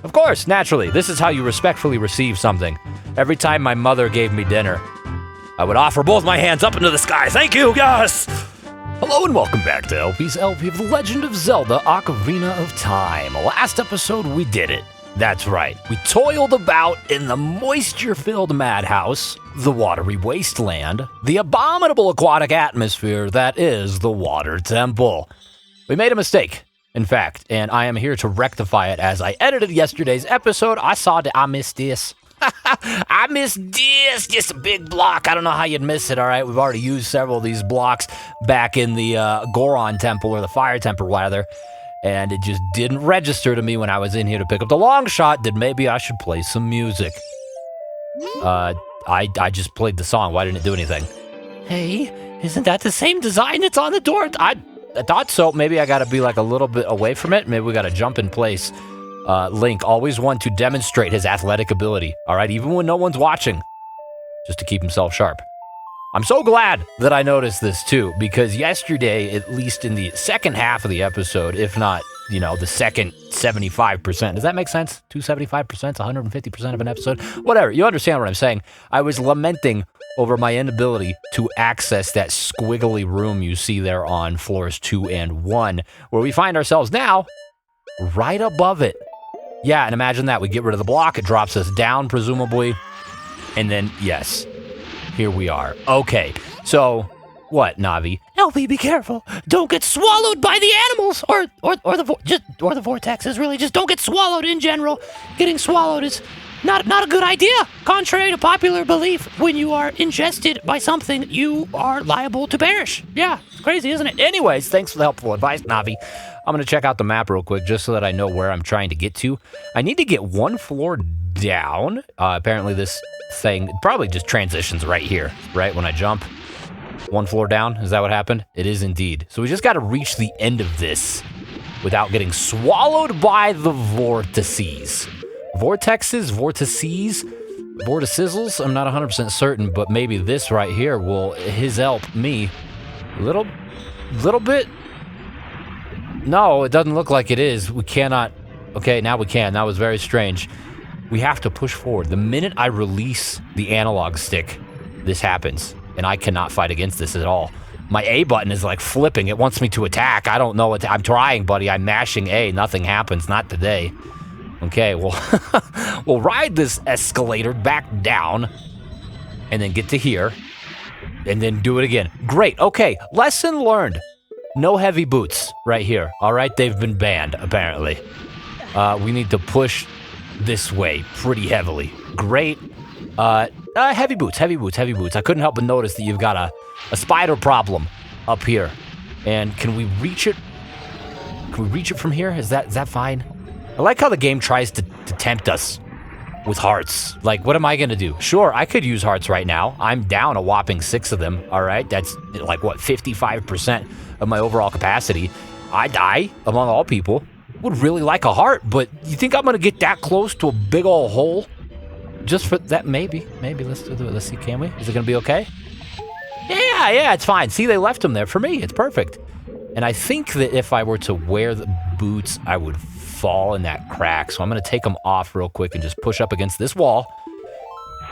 Of course, naturally. This is how you respectfully receive something. Every time my mother gave me dinner, I would offer both my hands up into the sky. Thank you, yes! Hello and welcome back to LP's LP of The Legend of Zelda, Ocarina of Time. Last episode, we did it. That's right. We toiled about in the moisture-filled madhouse, the watery wasteland, the abominable aquatic atmosphere that is the Water Temple. We made a mistake, in fact, and I am here to rectify it as I edited yesterday's episode. I saw that I missed this. I missed this. Just a big block. I don't know how you'd miss it, all right? We've already used several of these blocks back in the Goron Temple, or the Fire Temple, rather. And it just didn't register to me when I was in here to pick up the long shot that maybe I should play some music. I just played the song. Why didn't it do anything? Hey, isn't that the same design that's on the door? I thought so. Maybe I gotta be like a little bit away from it. Maybe we gotta jump in place. Link, always one to demonstrate his athletic ability. All right, even when no one's watching, just to keep himself sharp. I'm so glad that I noticed this too, because yesterday, at least in the second half of the episode, if not, the second 75%, does that make sense? 275%, 150% of an episode? Whatever, you understand what I'm saying. I was lamenting over my inability to access that squiggly room you see there on floors 2 and 1, where we find ourselves now right above it. Yeah, and imagine that. We get rid of the block, it drops us down, presumably, and then, yes. Here we are. Okay, so what, Navi? LP, be careful. Don't get swallowed by the animals or the vortexes. Really, just don't get swallowed in general. Getting swallowed is not a good idea. Contrary to popular belief, when you are ingested by something, you are liable to perish. Yeah, it's crazy, isn't it? Anyways, thanks for the helpful advice, Navi. I'm going to check out the map real quick just so that I know where I'm trying to get to. I need to get one floor down. Apparently this thing probably just transitions right here, right? When I jump, one floor down. Is that what happened? It is indeed. So we just got to reach the end of this without getting swallowed by the vortices. Vortexes, vortices, vorticizzles? I'm not 100% certain, but maybe this right here will help me a little bit. No, it doesn't look like it is. We cannot. Okay, now we can. That was very strange. We have to push forward. The minute I release the analog stick, this happens, and I cannot fight against this at all. My A button is like flipping. It wants me to attack. I don't know what I'm trying, buddy. I'm mashing A. Nothing happens. Not today. Okay, well, we'll ride this escalator back down, and then get to here, and then do it again. Great. Okay, lesson learned. No heavy boots right here. All right, they've been banned, apparently. We need to push this way pretty heavily. Great. Heavy boots. I couldn't help but notice that you've got a spider problem up here. And can we reach it? Can we reach it from here? Is that fine? I like how the game tries to tempt us with hearts. Like, what am I going to do? Sure, I could use hearts right now. I'm down a whopping 6 of them, all right? That's like, 55% of my overall capacity. I, among all people, would really like a heart, but you think I'm going to get that close to a big old hole? Just for that? Maybe. Let's do it. Let's see, can we? Is it going to be okay? Yeah, it's fine. See, they left them there for me. It's perfect. And I think that if I were to wear the boots, I would fall in that crack. So I'm going to take them off real quick and just push up against this wall.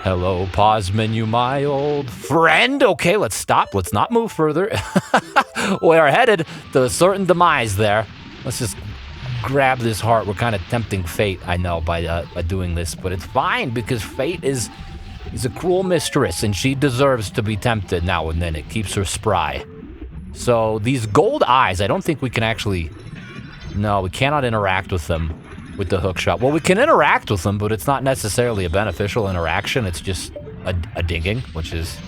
Hello, pause menu, my old friend. Okay, let's stop. Let's not move further. We are headed to a certain demise there. Let's just grab this heart. We're kind of tempting fate, I know, by doing this, but it's fine because fate is a cruel mistress and she deserves to be tempted now and then. It keeps her spry. So these gold eyes, I don't think we can actually... No, we cannot interact with them with the hook shot. Well, we can interact with them, but it's not necessarily a beneficial interaction. It's just a digging, which is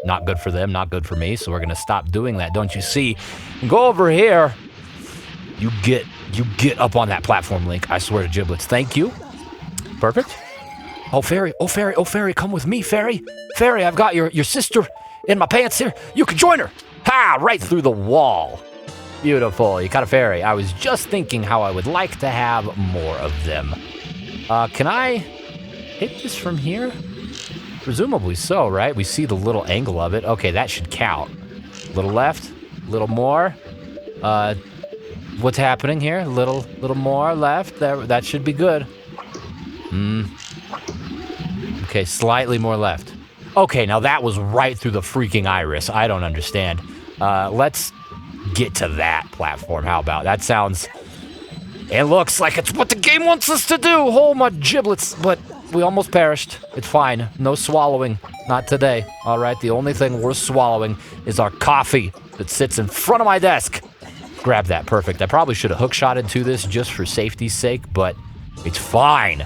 not good for them, not good for me. So we're going to stop doing that, don't you see? And go over here. You get up on that platform, Link. I swear to giblets. Thank you. Perfect. Oh, Fairy, come with me, Fairy. Fairy, I've got your sister in my pants here. You can join her. Ha! Right through the wall. Beautiful. You caught a fairy. I was just thinking how I would like to have more of them. Can I hit this from here? Presumably so, right? We see the little angle of it. Okay, that should count. Little left, little more. What's happening here? Little more left. There, that should be good. Okay, slightly more left. Okay, now that was right through the freaking iris. I don't understand. Let's get to that platform. How about that? Sounds... It looks like it's what the game wants us to do. Oh, my giblets. But we almost perished. It's fine. No swallowing. Not today. All right, the only thing worth swallowing is our coffee that sits in front of my desk. Grab that. Perfect. I probably should have hookshotted to this just for safety's sake, but it's fine.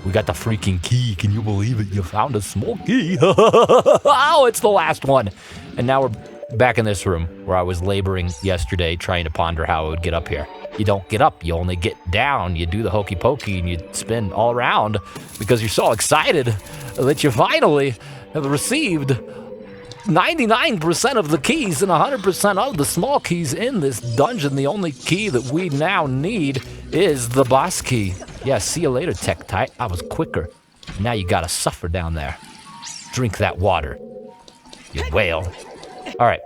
We got the freaking key. Can you believe it? You found a small key. Oh, it's the last one. And now we're back in this room where I was laboring yesterday trying to ponder how I would get up here. You don't get up, you only get down. You do the hokey pokey and you spin all around because you're so excited that you finally have received 99% of the keys and 100% of the small keys in this dungeon. The only key that we now need is the boss key. Yeah, see you later, Tektite. I was quicker. Now you gotta suffer down there. Drink that water, you whale. All right.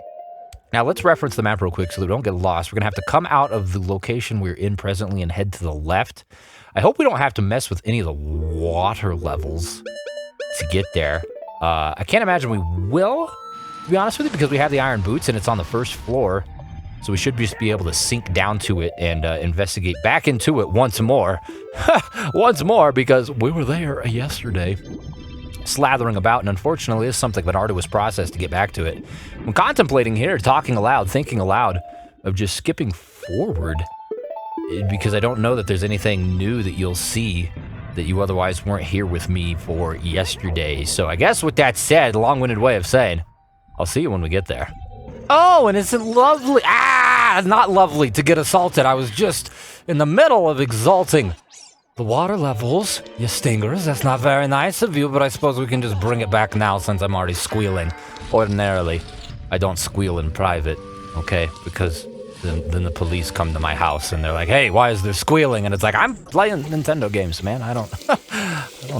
Now, let's reference the map real quick so that we don't get lost. We're going to have to come out of the location we're in presently and head to the left. I hope we don't have to mess with any of the water levels to get there. I can't imagine we will, to be honest with you, because we have the iron boots and it's on the first floor. So we should just be able to sink down to it and investigate back into it once more. Once more, because we were there yesterday. Slathering about, and unfortunately is something of an arduous process to get back to it. When contemplating here, talking aloud, thinking aloud, of just skipping forward, because I don't know that there's anything new that you'll see that you otherwise weren't here with me for yesterday. So I guess with that said, long-winded way of saying, I'll see you when we get there. Oh, and isn't lovely? Not lovely to get assaulted. I was just in the middle of exalting the water levels, you stingers. That's not very nice of you, but I suppose we can just bring it back now since I'm already squealing. Ordinarily, I don't squeal in private, okay? Because then the police come to my house and they're like, hey, why is there squealing? And it's like, I'm playing Nintendo games, man. I don't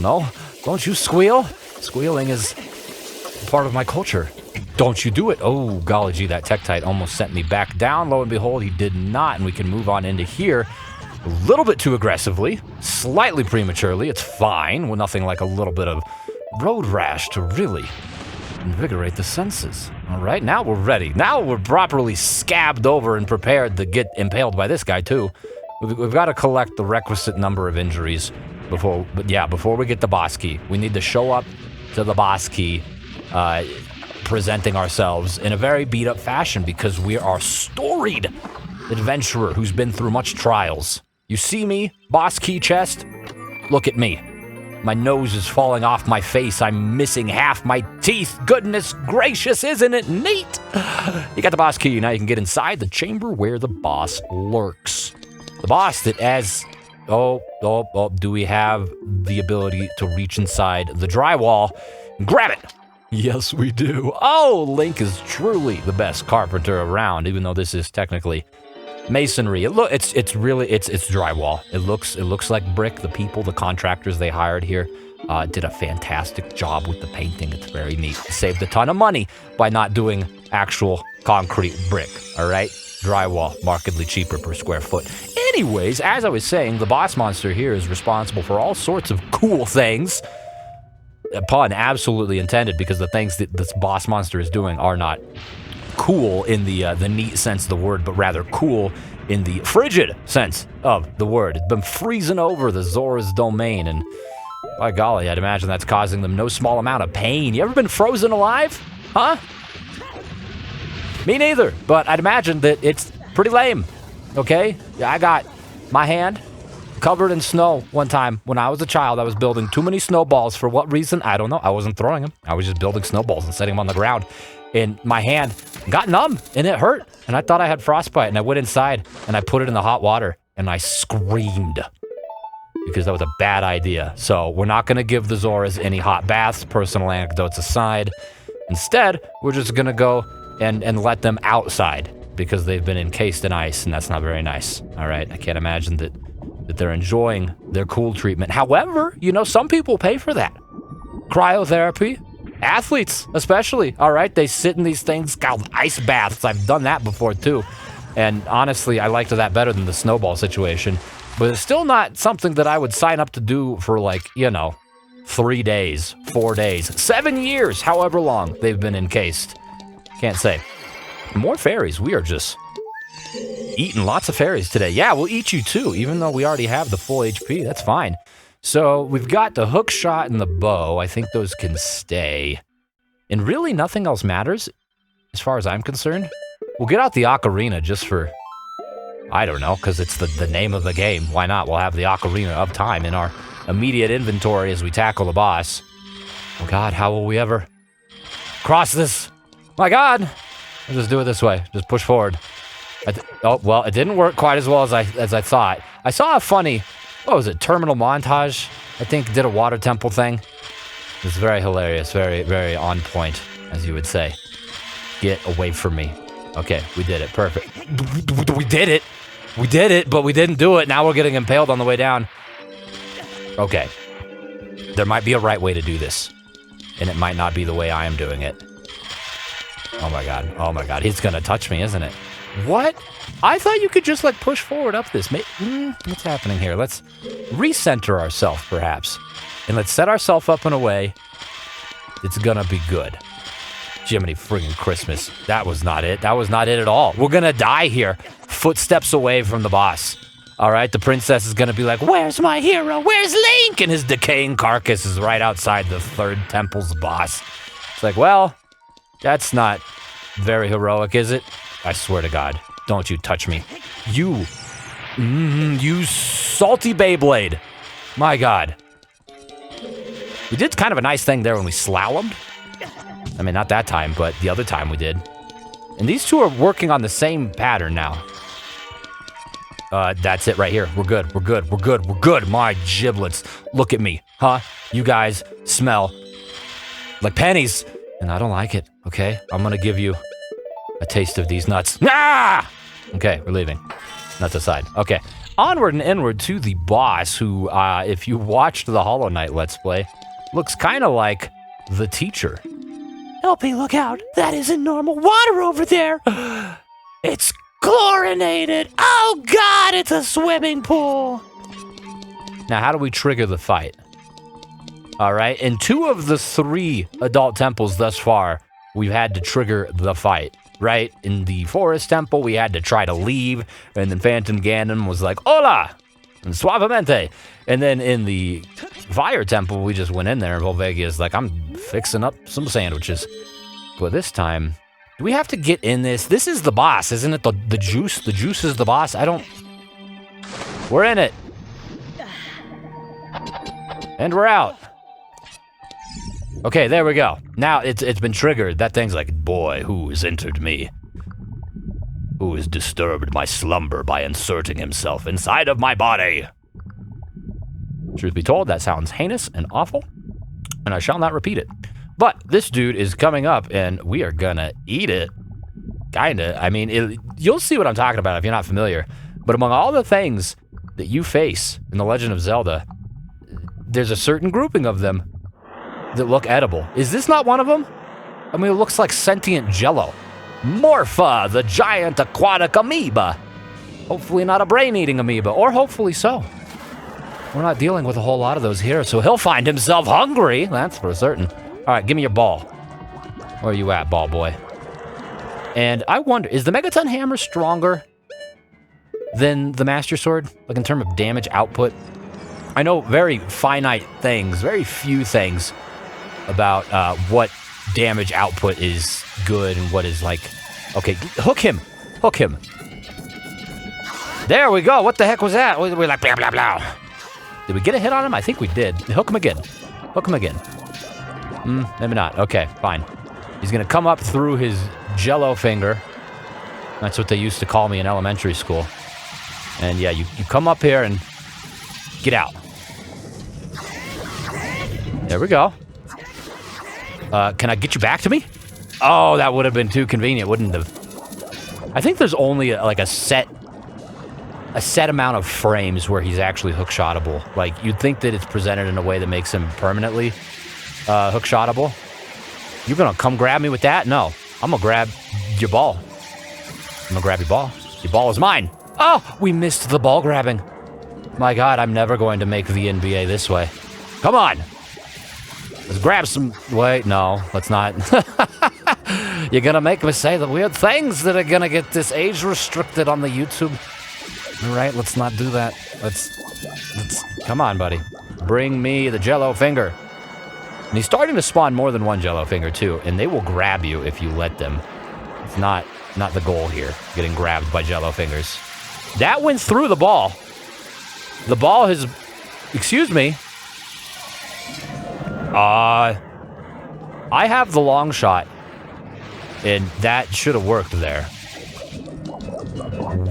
know. Don't you squeal? Squealing is part of my culture. Don't you do it. Oh, golly gee, that Tektite almost sent me back down. Lo and behold, he did not, and we can move on into here. A little bit too aggressively, slightly prematurely. It's fine, with nothing like a little bit of road rash to really invigorate the senses. All right, now we're ready. Now we're properly scabbed over and prepared to get impaled by this guy too. We've got to collect the requisite number of injuries before we get the boss key. We need to show up to the boss key, presenting ourselves in a very beat up fashion because we are a storied adventurer who's been through much trials. You see me, boss key chest? Look at me. My nose is falling off my face. I'm missing half my teeth. Goodness gracious, isn't it neat? You got the boss key. Now you can get inside the chamber where the boss lurks. The boss that do we have the ability to reach inside the drywall and grab it? Yes, we do. Oh, Link is truly the best carpenter around, even though this is technically masonry. It's drywall. It looks like brick. The people, the contractors they hired here did a fantastic job with the painting. It's very neat. Saved a ton of money by not doing actual concrete brick. All right, drywall, markedly cheaper per square foot. Anyways, as I was saying, the boss monster here is responsible for all sorts of cool things. A pun absolutely intended, because the things that this boss monster is doing are not cool in the neat sense of the word, but rather cool in the frigid sense of the word. It's been freezing over the Zora's domain, and by golly, I'd imagine that's causing them no small amount of pain. You ever been frozen alive? Huh? Me neither, but I'd imagine that it's pretty lame, okay? I got my hand covered in snow one time when I was a child. I was building too many snowballs. For what reason? I don't know. I wasn't throwing them. I was just building snowballs and setting them on the ground. And my hand got numb and it hurt. And I thought I had frostbite. And I went inside and I put it in the hot water and I screamed because that was a bad idea. So we're not going to give the Zoras any hot baths, personal anecdotes aside. Instead, we're just going to go and let them outside because they've been encased in ice, and that's not very nice. All right, I can't imagine that they're enjoying their cool treatment. However, you know, some people pay for that. Cryotherapy, athletes especially, all right? They sit in these things called ice baths. I've done that before too. And honestly, I liked that better than the snowball situation. But it's still not something that I would sign up to do for, like, 3 days, 4 days, 7 years, however long they've been encased. Can't say. More fairies. We are just eating lots of fairies today. Yeah, we'll eat you too, even though we already have the full HP. That's fine. So we've got the hook shot and the bow. I think those can stay. And really nothing else matters as far as I'm concerned. We'll get out the ocarina just for, I don't know, because it's the name of the game. Why not? We'll have the Ocarina of Time in our immediate inventory as we tackle the boss. Oh God, how will we ever cross this? My God! We'll just do it this way. Just push forward. Oh, well, it didn't work quite as well as I thought. I saw a funny, what was it, terminal montage? I think did a water temple thing. It's very hilarious, very, very on point, as you would say. Get away from me. Okay, we did it. Perfect. We did it! We did it, but we didn't do it. Now we're getting impaled on the way down. Okay. There might be a right way to do this. And it might not be the way I am doing it. Oh my God. Oh my God. He's gonna touch me, isn't it? What? I thought you could just, like, push forward up this. What's happening here? Let's recenter ourselves, perhaps. And let's set ourselves up in a way that's gonna be good. Jiminy friggin' Christmas. That was not it. That was not it at all. We're gonna die here. Footsteps away from the boss. All right, the princess is gonna be like, where's my hero? Where's Link? And his decaying carcass is right outside the third temple's boss. It's like, well, that's not very heroic, is it? I swear to God, don't you touch me. You salty Beyblade. My God. We did kind of a nice thing there when we slalomed. I mean, not that time, but the other time we did. And these two are working on the same pattern now. That's it right here. We're good, we're good, we're good, we're good. My giblets. Look at me, huh? You guys smell like pennies. And I don't like it, okay? I'm gonna give you a taste of these nuts. Ah! Okay, we're leaving. Nuts aside. Okay, onward and inward to the boss who, if you watched the Hollow Knight Let's Play, looks kind of like the teacher. LP, look out. That isn't normal water over there. It's chlorinated. Oh, God, it's a swimming pool. Now, how do we trigger the fight? All right, in 2 of the 3 adult temples thus far, we've had to trigger the fight, right? In the Forest Temple, we had to try to leave, and then Phantom Ganon was like, hola, and suavemente. And then in the Fire Temple, we just went in there, and Volvagia's like, I'm fixing up some sandwiches. But this time, do we have to get in this? This is the boss, isn't it? The juice? The juice is the boss? We're in it. And we're out. Okay, there we go. Now it's been triggered. That thing's like, boy, who has entered me? Who has disturbed my slumber by inserting himself inside of my body? Truth be told, that sounds heinous and awful, and I shall not repeat it. But this dude is coming up, and we are gonna eat it. Kinda. I mean, you'll see what I'm talking about if you're not familiar. But among all the things that you face in The Legend of Zelda, there's a certain grouping of them that look edible. Is this not one of them? I mean, it looks like sentient jello. Morpha, the giant aquatic amoeba. Hopefully not a brain-eating amoeba, or hopefully so. We're not dealing with a whole lot of those here, so he'll find himself hungry, that's for certain. All right, give me your ball. Where are you at, ball boy? And I wonder, is the Megaton Hammer stronger than the Master Sword? Like in terms of damage output? I know very finite things, very few things about what damage output is good and what is like... Okay, hook him. Hook him. There we go. What the heck was that? We're like, blah, blah, blah. Did we get a hit on him? I think we did. Hook him again. Hook him again. Maybe not. Okay, fine. He's going to come up through his jello finger. That's what they used to call me in elementary school. And yeah, you come up here and get out. There we go. Can I get you back to me? Oh, that would have been too convenient, wouldn't it have? I think there's only like a set amount of frames where he's actually hook-shottable. Like, you'd think that it's presented in a way that makes him permanently hook-shottable. You're gonna come grab me with that? No. I'm gonna grab your ball. I'm gonna grab your ball. Your ball is mine. Oh, we missed the ball grabbing. My God, I'm never going to make the NBA this way. Come on. Let's grab some... Wait, no, let's not. You're going to make me say the weird things that are going to get this age restricted on the YouTube. All right, let's not do that. Let's... Come on, buddy. Bring me the Jello finger. And he's starting to spawn more than one Jello finger, too. And they will grab you if you let them. It's not the goal here, getting grabbed by Jello fingers. That went through the ball. The ball has... Excuse me. I have the long shot. And that should have worked there.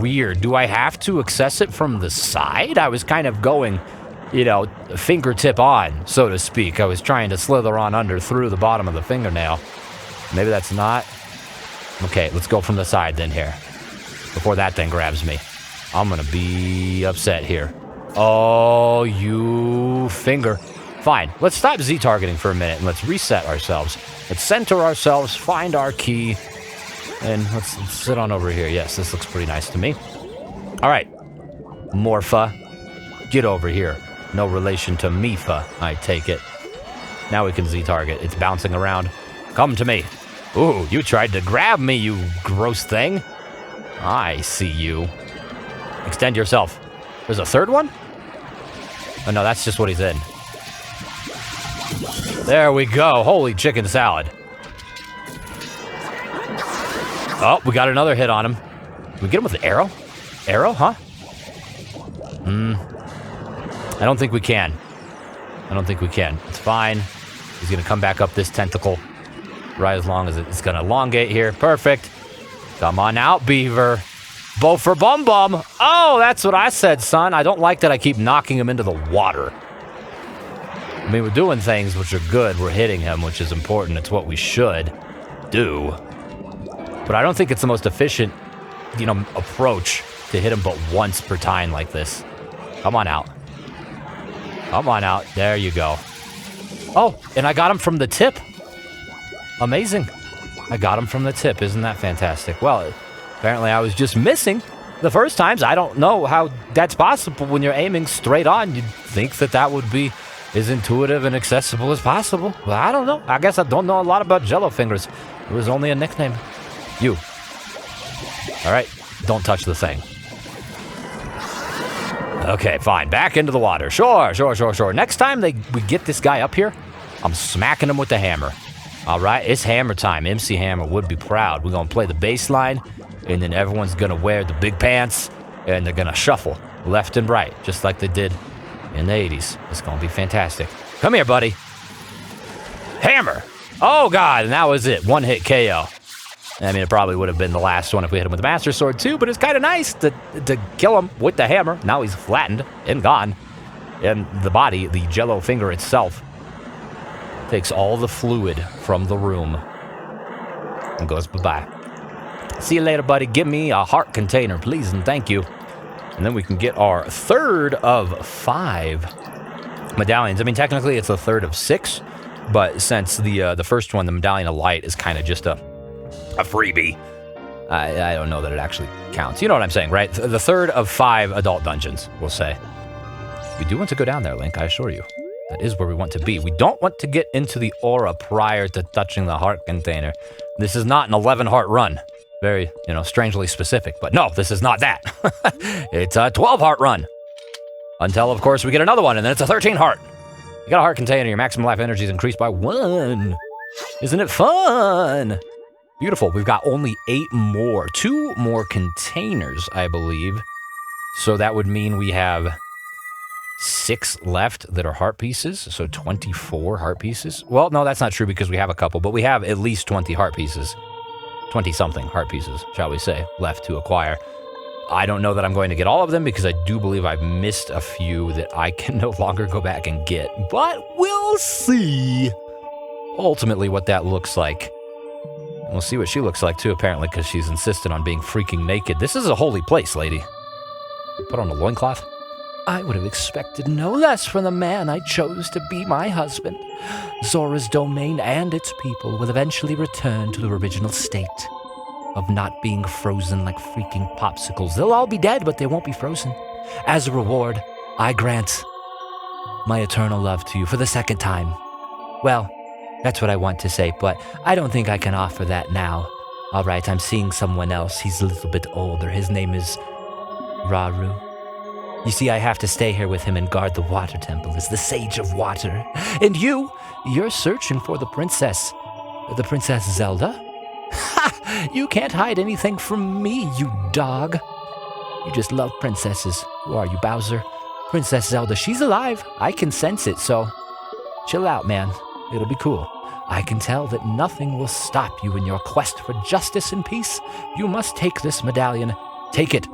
Weird. Do I have to access it from the side? I was kind of going, you know, fingertip on, so to speak. I was trying to slither on under through the bottom of the fingernail. Maybe that's not... Okay, let's go from the side then here. Before that thing grabs me. I'm gonna be upset here. Oh, you finger. Fine, let's stop Z-targeting for a minute and let's reset ourselves. Let's center ourselves, find our key, and let's sit on over here. Yes, this looks pretty nice to me. All right, Morpha, get over here. No relation to Mifa, I take it. Now we can Z-target. It's bouncing around. Come to me. Ooh, you tried to grab me, you gross thing. I see you. Extend yourself. There's a third one? Oh, no, that's just what he's in. There we go. Holy chicken salad. Oh, we got another hit on him. Did we get him with an arrow? Arrow, huh? I don't think we can. I don't think we can. It's fine. He's going to come back up this tentacle right as long as it's going to elongate here. Perfect. Come on out, beaver. Bo for bum bum. Oh, that's what I said, son. I don't like that I keep knocking him into the water. I mean, we're doing things which are good. We're hitting him, which is important. It's what we should do. But I don't think it's the most efficient, you know, approach to hit him but once per time like this. Come on out. Come on out. There you go. Oh, and I got him from the tip. Amazing. I got him from the tip. Isn't that fantastic? Well, apparently I was just missing the first times. I don't know how that's possible when you're aiming straight on. You'd think that that would be as intuitive and accessible as possible. Well, I don't know. I guess I don't know a lot about Jello fingers. It was only a nickname. You. All right. Don't touch the thing. Okay, fine. Back into the water. Sure. Next time we get this guy up here, I'm smacking him with the hammer. All right, it's hammer time. MC Hammer would be proud. We're going to play the bass line, and then everyone's going to wear the big pants, and they're going to shuffle left and right, just like they did in the 80s. It's going to be fantastic. Come here, buddy. Hammer. Oh, God, and that was it. One hit KO. I mean, it probably would have been the last one if we hit him with the Master Sword, too, but it's kind of nice to kill him with the hammer. Now he's flattened and gone. And the body, the Jello finger itself, takes all the fluid from the room and goes bye-bye. See you later, buddy. Give me a heart container, please, and thank you. And then we can get our third of 5 medallions. I mean, technically, it's the third of 6, but since the first one, the Medallion of Light, is kind of just a freebie, I don't know that it actually counts. You know what I'm saying, right? The third of 5 adult dungeons, we'll say. We do want to go down there, Link, I assure you. That is where we want to be. We don't want to get into the aura prior to touching the heart container. This is not an 11 heart run. Very, strangely specific. But no, this is not that. It's a 12 heart run. Until, of course, we get another one, and then it's a 13 heart. You got a heart container, your maximum life energy is increased by 1. Isn't it fun? Beautiful. We've got only 8 more. 2 more containers, I believe. So that would mean we have 6 left that are heart pieces, so 24 heart pieces. Well, no, that's not true because we have a couple, but we have at least 20 heart pieces. 20-something heart pieces, shall we say, left to acquire. I don't know that I'm going to get all of them because I do believe I've missed a few that I can no longer go back and get. But we'll see ultimately what that looks like. And we'll see what she looks like too, apparently, because she's insistent on being freaking naked. This is a holy place, lady. Put on a loincloth. I would have expected no less from the man I chose to be my husband. Zora's domain and its people will eventually return to their original state of not being frozen like freaking popsicles. They'll all be dead, but they won't be frozen. As a reward, I grant my eternal love to you for the second time. Well, that's what I want to say, but I don't think I can offer that now. All right, I'm seeing someone else. He's a little bit older. His name is Raru. You see, I have to stay here with him and guard the water temple as the Sage of Water. And you're searching for the Princess Zelda? Ha! You can't hide anything from me, you dog. You just love princesses. Who are you, Bowser? Princess Zelda, she's alive. I can sense it, so chill out, man. It'll be cool. I can tell that nothing will stop you in your quest for justice and peace. You must take this medallion. Take it.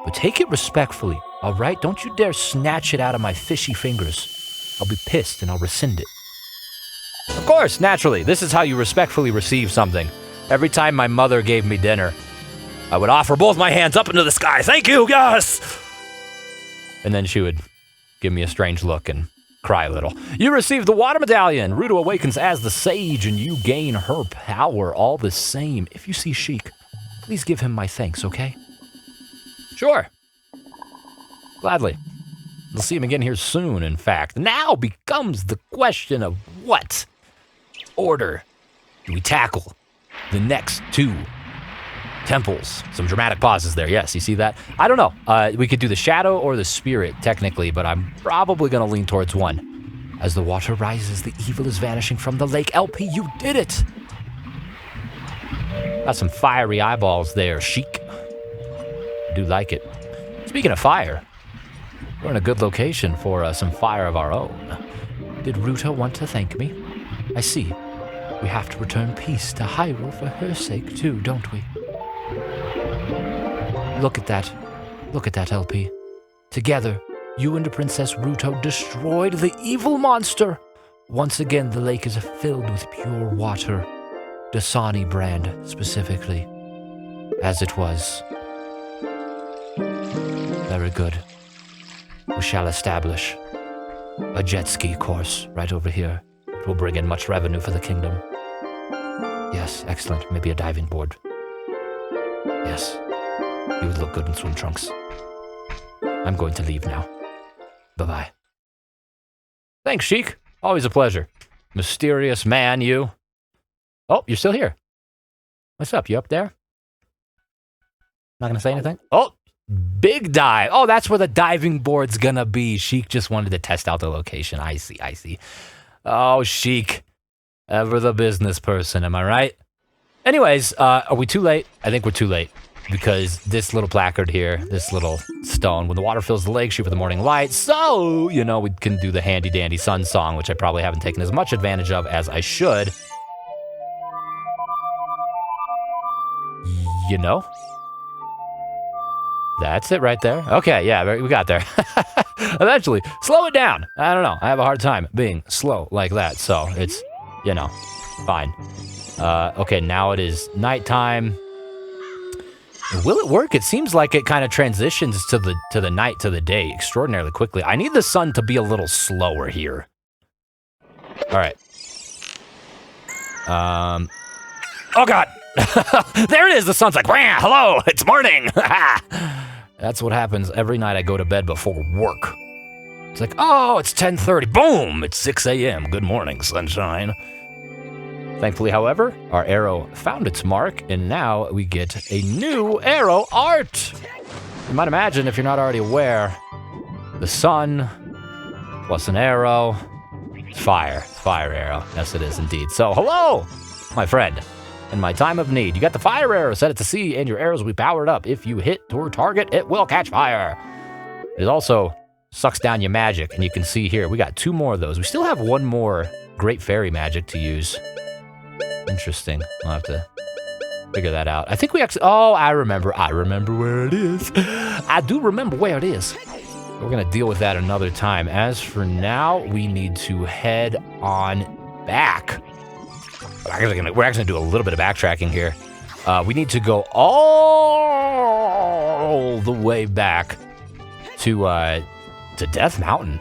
But take it respectfully, all right? Don't you dare snatch it out of my fishy fingers. I'll be pissed and I'll rescind it. Of course, naturally. This is how you respectfully receive something. Every time my mother gave me dinner, I would offer both my hands up into the sky. Thank you, yes! And then she would give me a strange look and cry a little. You receive the water medallion. Ruto awakens as the sage and you gain her power all the same. If you see Sheik, please give him my thanks, okay? Sure. Gladly. We'll see him again here soon, in fact. Now becomes the question of what order do we tackle the next two temples? Some dramatic pauses there. Yes, you see that? I don't know. We could do the shadow or the spirit, technically, but I'm probably going to lean towards one. As the water rises, the evil is vanishing from the lake. LP, you did it! Got some fiery eyeballs there, Sheik. I do like it. Speaking of fire, we're in a good location for some fire of our own. Did Ruto want to thank me? I see. We have to return peace to Hyrule for her sake, too, don't we? Look at that. Look at that, LP. Together, you and Princess Ruto destroyed the evil monster. Once again, the lake is filled with pure water. Dasani brand, specifically. As it was. Very good. We shall establish a jet ski course right over here. It will bring in much revenue for the kingdom. Yes, excellent. Maybe a diving board. Yes. You would look good in swim trunks. I'm going to leave now. Bye-bye. Thanks, Sheik. Always a pleasure. Mysterious man, you. Oh, you're still here. What's up? You up there? Not gonna say anything? Oh, big dive. Oh, that's where the diving board's gonna be. Sheik just wanted to test out the location. I see. Oh, Sheik. Ever the business person, am I right? Anyways, are we too late? I think we're too late. Because this little placard here, this little stone, when the water fills the lake, shoot for the morning light. So, you know, we can do the handy dandy sun song, which I probably haven't taken as much advantage of as I should. You know? That's it right there. Okay, yeah, we got there. Eventually, slow it down. I don't know. I have a hard time being slow like that. So it's, you know, fine. Okay, now it is nighttime. Will it work? It seems like it kind of transitions to the night to the day extraordinarily quickly. I need the sun to be a little slower here. All right. Oh God! There it is. The sun's like, wah, hello, it's morning. That's what happens every night I go to bed before work. It's like, oh, it's 10:30. Boom! It's 6 a.m. Good morning, sunshine. Thankfully, however, our arrow found its mark, and now we get a new arrow art. You might imagine, if you're not already aware, the sun plus an arrow, fire arrow. Yes, it is indeed. So, hello, my friend. In my time of need, you got the fire arrow, set it to C, and your arrows will be powered up. If you hit your target, it will catch fire. It also sucks down your magic, and you can see here, we got 2 more of those. We still have 1 more great fairy magic to use. Interesting. We'll have to figure that out. I think we actually... Oh, I remember where it is. I do remember where it is. We're going to deal with that another time. As for now, we need to head on back. We're actually going to do a little bit of backtracking here. We need to go all the way back to Death Mountain,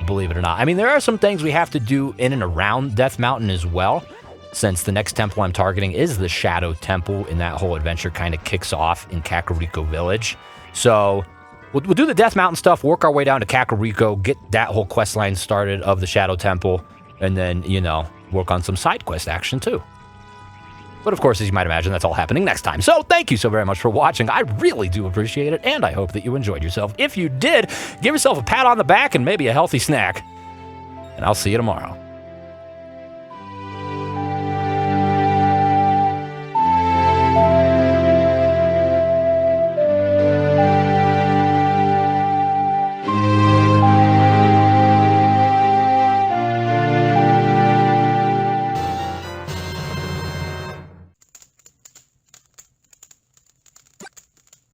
believe it or not. I mean, there are some things we have to do in and around Death Mountain as well, since the next temple I'm targeting is the Shadow Temple, and that whole adventure kind of kicks off in Kakariko Village. So we'll do the Death Mountain stuff, work our way down to Kakariko, get that whole quest line started of the Shadow Temple, and then, you know, work on some side quest action too. But of course, as you might imagine, that's all happening next time. So thank you so very much for watching. I really do appreciate it, and I hope that you enjoyed yourself. If you did, give yourself a pat on the back and maybe a healthy snack. And I'll see you tomorrow.